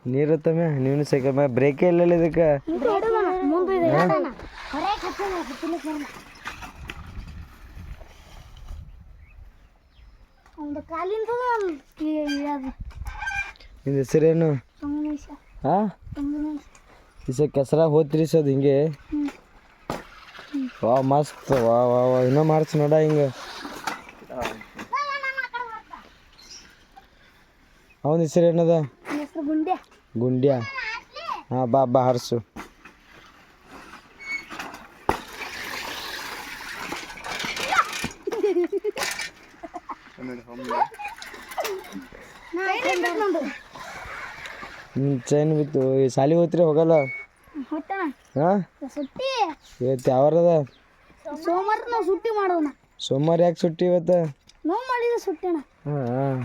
ನೀರು ತಮ್ಮ ನೀನು ಸೈಕಲ್ ಮ್ಯಾಗ ಬ್ರೇಕೇ ಇಲ್ಲ ಇದಕ್ಕೆ ನಿನ್ನ ಹೆಸರೇನು ಹಾಂ ಇಸ ಕೆಸರಾಗ ಹೋತ್ರಿ ಸದ್ ಹಿಂಗೆ ವಾ ಮಸ್ತ್ ವಾ ವಾ ವಾ ಇನ್ನೂ ಮಾಡ್ಸ್ ನೋಡ ಹಿಂಗೆ ಅವನ ಹೆಸರು ಏನದ ಗುಂಡ್ಯ ಹಾಂ ಬಾ ಬಾ ಹರ್ಸು ಚೈನ್ ಬಿತ್ತು ಸಾಲಿ ಹೋತ್ರಿ ಹೋಗಲ್ಲ ಹಾಂ ಇವತ್ತು ಯಾವಾರದ ಸೋಮವಾರ ನಾವು ಸುಟ್ಟಿ ಮಾಡೋಣ ಸೋಮವಾರ ಯಾಕೆ ಸುಟ್ಟಿ ಇವತ್ತು ನಾವು ಮಾಡಿದ ಸುಟ್ಟಿಣ ಹಾಂ